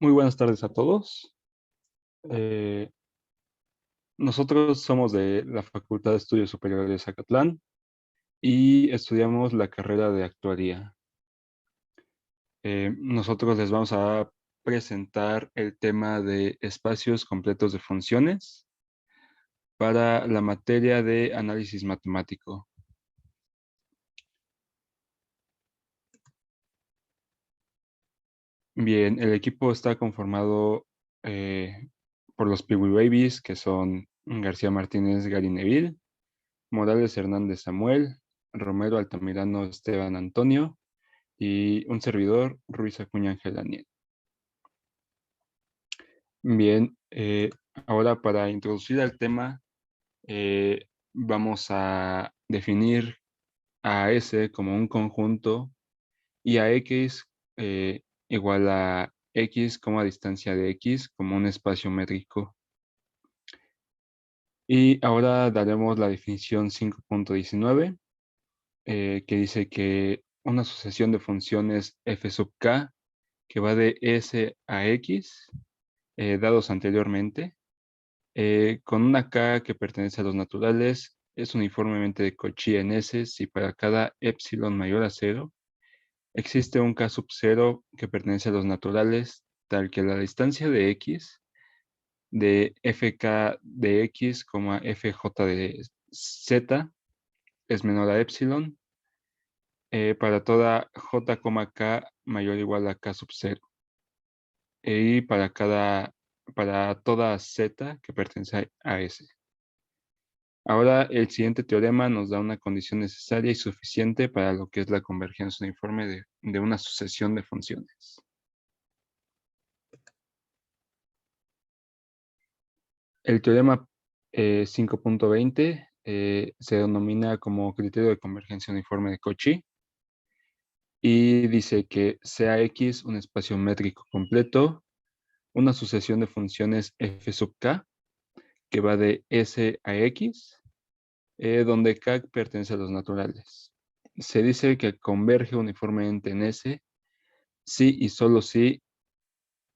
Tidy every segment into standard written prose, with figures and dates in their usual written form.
Muy buenas tardes a todos. Eh, Nosotros somos de la Facultad de Estudios Superiores de Zacatlán y estudiamos la carrera de actuaría. Nosotros les vamos a presentar el tema de espacios completos de funciones para la materia de análisis matemático. Bien, el equipo está conformado por los Piwi Babies, que son García Martínez Gary Neville, Morales Hernández Samuel, Romero Altamirano Esteban Antonio y un servidor, Ruiz Acuña Ángel Daniel. Bien, ahora para introducir al tema, vamos a definir a S como un conjunto y a X igual a X como a distancia de X como un espacio métrico. Y ahora daremos la definición 5.19, que dice que una sucesión de funciones f sub k que va de S a X, dados anteriormente, con una K que pertenece a los naturales, es uniformemente de Cauchy en S si para cada epsilon mayor a cero existe un K sub 0 que pertenece a los naturales, tal que la distancia de X de fk de X, fj de Z es menor a epsilon, para toda j, k mayor o igual a k sub 0. Y para toda z que pertenece a S. Ahora el siguiente teorema nos da una condición necesaria y suficiente para lo que es la convergencia uniforme de una sucesión de funciones. El teorema 5.20 se denomina como criterio de convergencia uniforme de Cauchy y dice que sea X un espacio métrico completo, una sucesión de funciones f sub k que va de S a X, donde k pertenece a los naturales. Se dice que converge uniformemente en S si y solo si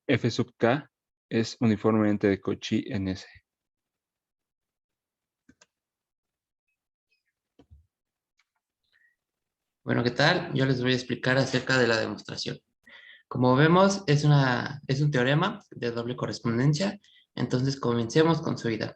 f sub k es uniformemente de Cauchy en S. Bueno, ¿qué tal? Yo les voy a explicar acerca de la demostración. Como vemos, es un teorema de doble correspondencia, entonces comencemos con su idea.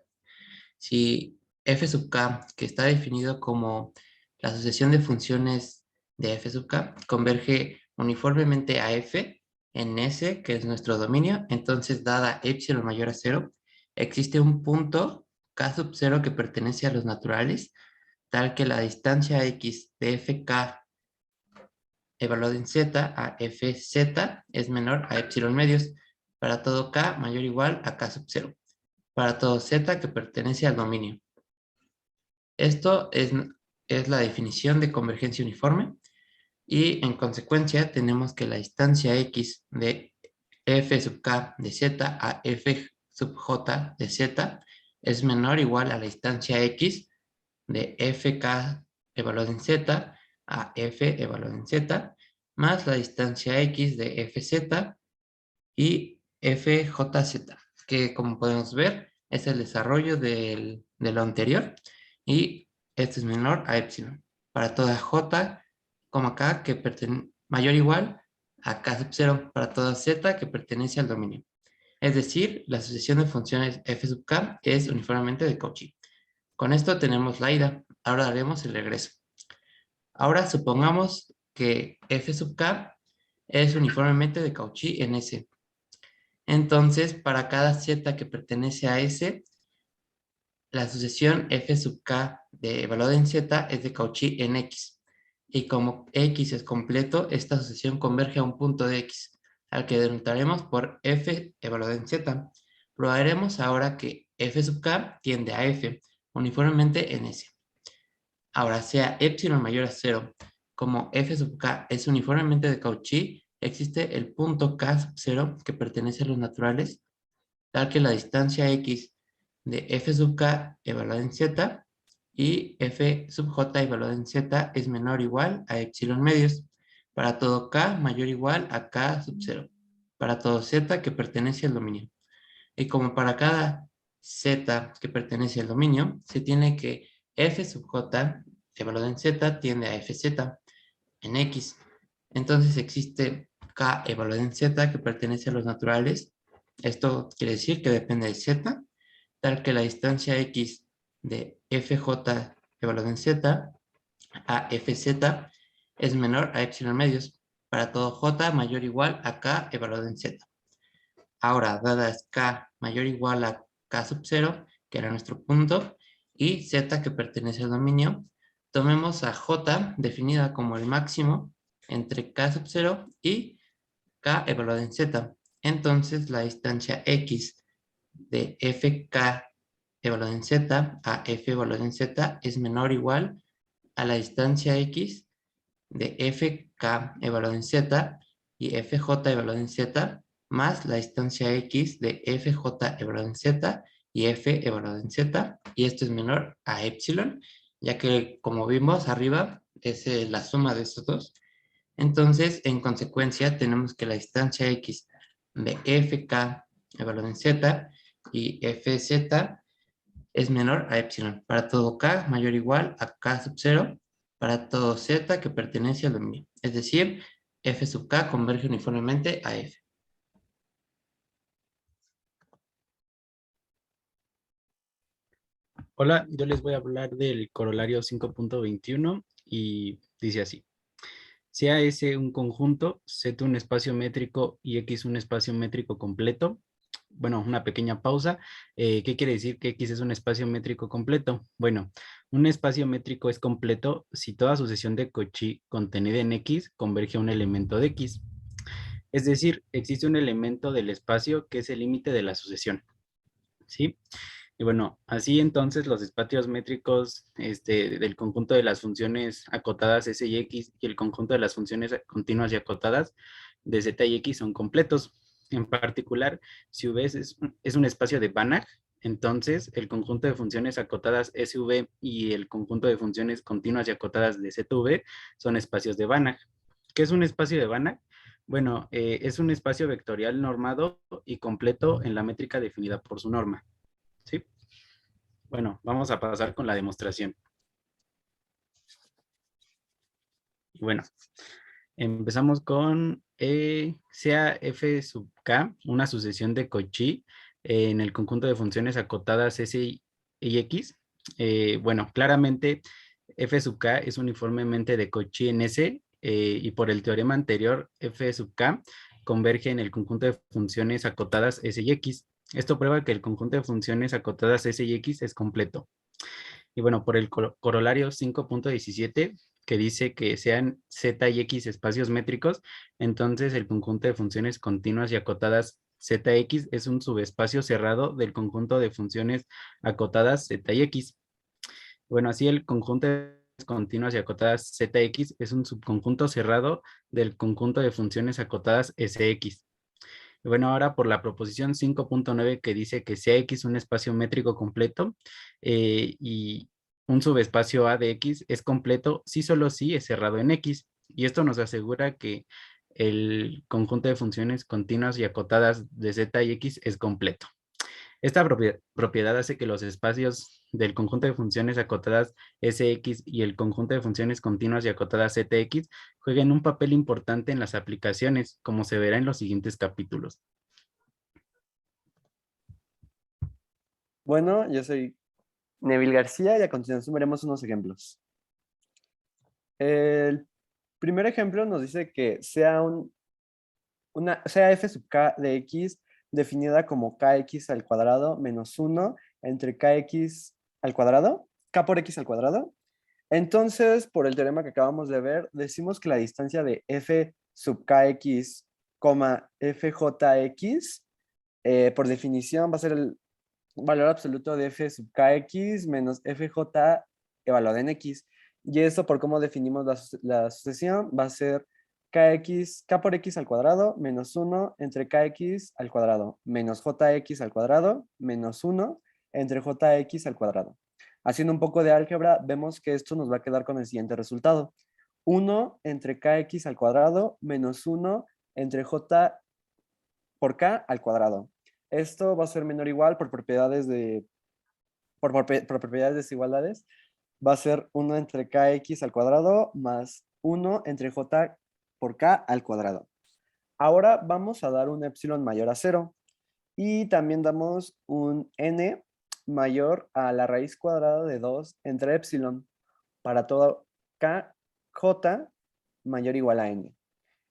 Si f sub k, que está definido como la sucesión de funciones de f sub k, converge uniformemente a f en S, que es nuestro dominio, entonces dada epsilon mayor a 0, existe un punto k sub 0 que pertenece a los naturales, tal que la distancia x de fk evaluado en z a fz es menor a epsilon medios para todo k mayor o igual a k sub 0, para todo z que pertenece al dominio. Esto es la definición de convergencia uniforme y en consecuencia tenemos que la distancia x de f sub k de z a f sub j de z es menor o igual a la distancia x de fk evaluado en z a f evaluado en z más la distancia x de fz y fjz, que como podemos ver es el desarrollo de lo anterior y este es menor a epsilon para toda j, k que mayor o igual a k sub 0 para toda z que pertenece al dominio. Es decir, la sucesión de funciones f sub k es uniformemente de Cauchy. Con esto tenemos la ida. Ahora haremos el regreso. Ahora supongamos que f sub k es uniformemente de Cauchy en S. Entonces, para cada z que pertenece a S, la sucesión f sub k de evaluada en z es de Cauchy en X. Y como X es completo, esta sucesión converge a un punto de X, al que denotaremos por f evaluada en z. Probaremos ahora que f sub k tiende a f uniformemente en S. Ahora, sea epsilon mayor a 0, como f sub k es uniformemente de Cauchy, existe el punto k sub 0 que pertenece a los naturales, tal que la distancia x de f sub k evaluada en z y f sub j evaluada en z es menor o igual a epsilon medios para todo k mayor o igual a k sub 0. para todo z que pertenece al dominio. Y como para cada z que pertenece al dominio, se tiene que f sub j evaluado en z tiende a fz en x. Entonces existe k evaluado en z que pertenece a los naturales. Esto quiere decir que depende de z, tal que la distancia x de fj evaluado en z a fz es menor a epsilon medios para todo j mayor o igual a k evaluado en z. Ahora, dadas k mayor o igual a k sub 0, que era nuestro punto, y z que pertenece al dominio, tomemos a j definida como el máximo entre k sub 0 y k evaluado en z. Entonces, la distancia x de fk evaluado en z a f evaluado en z es menor o igual a la distancia x de fk evaluado en z y fj evaluado en z más la distancia x de fj evaluado en z y f evaluado en z, y esto es menor a epsilon, ya que como vimos arriba es la suma de estos dos. Entonces, en consecuencia, tenemos que la distancia x de fk evaluado en z y fz es menor a epsilon para todo k mayor o igual a k sub 0 para todo z que pertenece al dominio. Es decir, f sub k converge uniformemente a f. Hola, yo les voy a hablar del corolario 5.21 y dice así. Sea S un conjunto, Z un espacio métrico y X un espacio métrico completo. Bueno, una pequeña pausa. ¿Qué quiere decir que X es un espacio métrico completo? Bueno, un espacio métrico es completo si toda sucesión de Cauchy contenida en X converge a un elemento de X. Es decir, existe un elemento del espacio que es el límite de la sucesión. ¿Sí? Y bueno, así entonces los espacios métricos del conjunto de las funciones acotadas S y X y el conjunto de las funciones continuas y acotadas de Z y X son completos. En particular, si V es un espacio de Banach, entonces el conjunto de funciones acotadas SV y el conjunto de funciones continuas y acotadas de ZV son espacios de Banach. ¿Qué es un espacio de Banach? Bueno, es un espacio vectorial normado y completo en la métrica definida por su norma. ¿Sí? Bueno, vamos a pasar con la demostración. Bueno, empezamos con sea f sub k una sucesión de Cauchy en el conjunto de funciones acotadas S y X. Bueno, claramente f sub k es uniformemente de Cauchy en S y por el teorema anterior f sub k converge en el conjunto de funciones acotadas S y X. Esto prueba que el conjunto de funciones acotadas S y X es completo. Y bueno, por el corolario 5.17, que dice que sean Z y X espacios métricos, entonces el conjunto de funciones continuas y acotadas ZX es un subespacio cerrado del conjunto de funciones acotadas Z y X. Bueno, así el conjunto de continuas y acotadas ZX es un subconjunto cerrado del conjunto de funciones acotadas SX. Y bueno, ahora por la proposición 5.9 que dice que sea X un espacio métrico completo y un subespacio A de X es completo si solo si es cerrado en X. Y esto nos asegura que el conjunto de funciones continuas y acotadas de Z y X es completo. Esta propiedad hace que los espacios del conjunto de funciones acotadas Sx y el conjunto de funciones continuas y acotadas Zx jueguen un papel importante en las aplicaciones, como se verá en los siguientes capítulos. Bueno, yo soy Neville García y a continuación veremos unos ejemplos. El primer ejemplo nos dice que sea sea f sub k de x definida como kx al cuadrado menos 1 entre kx al cuadrado, k por x al cuadrado. Entonces, por el teorema que acabamos de ver, decimos que la distancia de f sub kx, fjx, por definición va a ser el valor absoluto de f sub kx menos fj evaluado en x. Y eso, por cómo definimos la sucesión, va a ser k por x al cuadrado menos 1 entre kx al cuadrado menos jx al cuadrado menos 1 entre jx al cuadrado. Haciendo un poco de álgebra, vemos que esto nos va a quedar con el siguiente resultado. 1 entre kx al cuadrado menos 1 entre por k al cuadrado. Esto va a ser menor o igual por propiedades por propiedades de desigualdades. Va a ser 1 entre kx al cuadrado más 1 entre j por k al cuadrado. Ahora vamos a dar un epsilon mayor a 0 y también damos un n mayor a la raíz cuadrada de 2 entre epsilon para todo kj mayor o igual a n.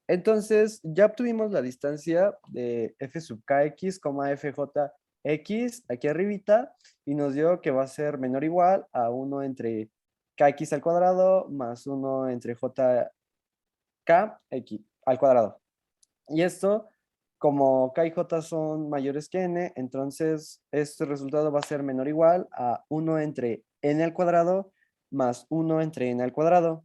Entonces, ya obtuvimos la distancia de f sub kx, fjx aquí arribita y nos dio que va a ser menor o igual a 1 entre kx al cuadrado más 1 entre jk al cuadrado. Y esto, como k y j son mayores que n, entonces este resultado va a ser menor o igual a 1 entre n al cuadrado más 1 entre n al cuadrado.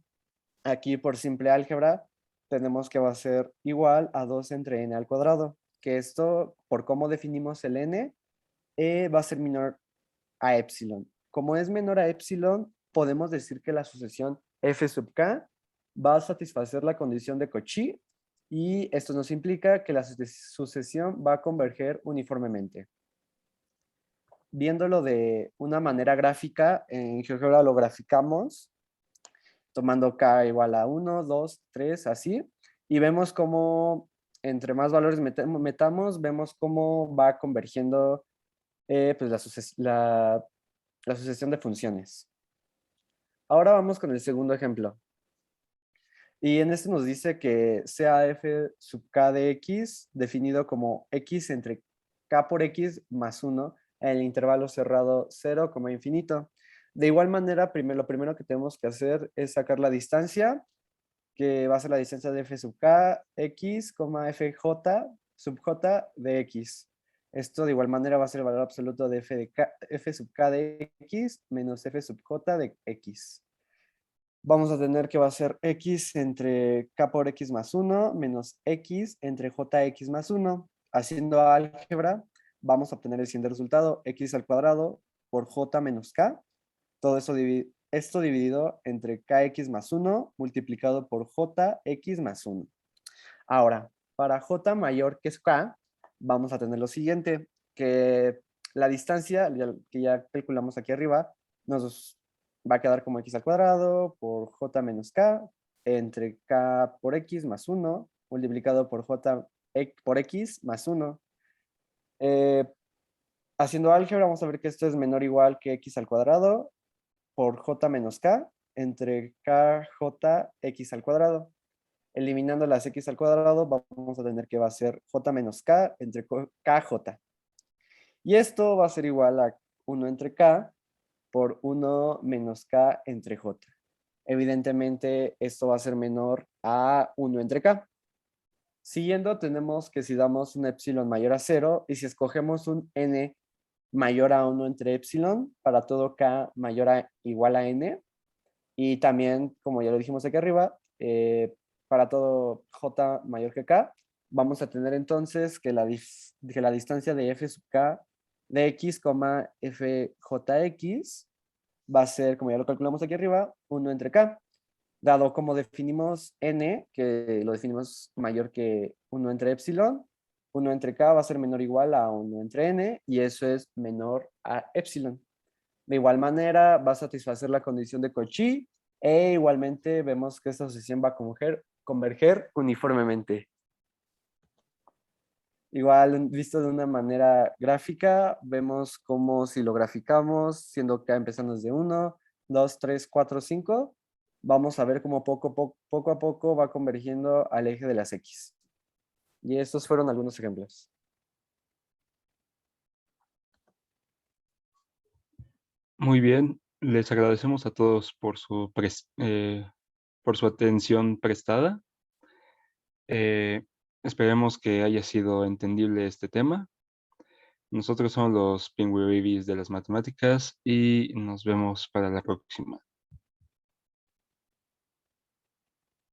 Aquí por simple álgebra tenemos que va a ser igual a 2 entre n al cuadrado, que esto, por cómo definimos el n, va a ser menor a epsilon. Como es menor a epsilon, podemos decir que la sucesión f sub k va a satisfacer la condición de Cauchy y esto nos implica que la sucesión va a converger uniformemente. Viéndolo de una manera gráfica, en GeoGebra lo graficamos tomando k igual a 1, 2, 3, así. Y vemos cómo entre más valores metamos, vemos cómo va convergiendo pues la sucesión de funciones. Ahora vamos con el segundo ejemplo. Y en este nos dice que sea f sub k de x definido como x entre k por x más 1 en el intervalo cerrado 0, infinito. De igual manera, lo primero que tenemos que hacer es sacar la distancia, que va a ser la distancia de f sub k x, fj sub j de x. Esto de igual manera va a ser el valor absoluto de f sub k de x menos f sub j de x. Vamos a tener que va a ser x entre k por x más 1 menos x entre jx más 1. Haciendo álgebra, vamos a obtener el siguiente resultado, x al cuadrado por j menos k. Todo eso esto dividido entre kx más 1 multiplicado por jx más 1. Ahora, para j mayor que es k, vamos a tener lo siguiente, que la distancia, que ya calculamos aquí arriba, nos va a quedar como x al cuadrado por j menos k entre k por x más 1 multiplicado por j por x más 1. Haciendo álgebra vamos a ver que esto es menor o igual que x al cuadrado por j menos k entre kjx al cuadrado. Eliminando las x al cuadrado vamos a tener que va a ser j menos k entre kj. Y esto va a ser igual a 1 entre k por 1 menos k entre j. Evidentemente esto va a ser menor a 1 entre k. Siguiendo tenemos que si damos un epsilon mayor a 0 y si escogemos un n mayor a 1 entre epsilon para todo k mayor a igual a n y también como ya lo dijimos aquí arriba para todo j mayor que k vamos a tener entonces que la distancia de f sub k de x, fjx va a ser, como ya lo calculamos aquí arriba, 1 entre k. Dado como definimos n, que lo definimos mayor que 1 entre epsilon, 1 entre k va a ser menor o igual a 1 entre n, y eso es menor a epsilon. De igual manera, va a satisfacer la condición de Cauchy, e igualmente vemos que esta sucesión va a converger uniformemente. Igual, visto de una manera gráfica, vemos como si lo graficamos, siendo k empezando desde 1, 2, 3, 4, 5, vamos a ver cómo poco a poco va convergiendo al eje de las X. Y estos fueron algunos ejemplos. Muy bien, les agradecemos a todos por su atención prestada. Esperemos que haya sido entendible este tema. Nosotros somos los Pingüi Babies de las matemáticas y nos vemos para la próxima.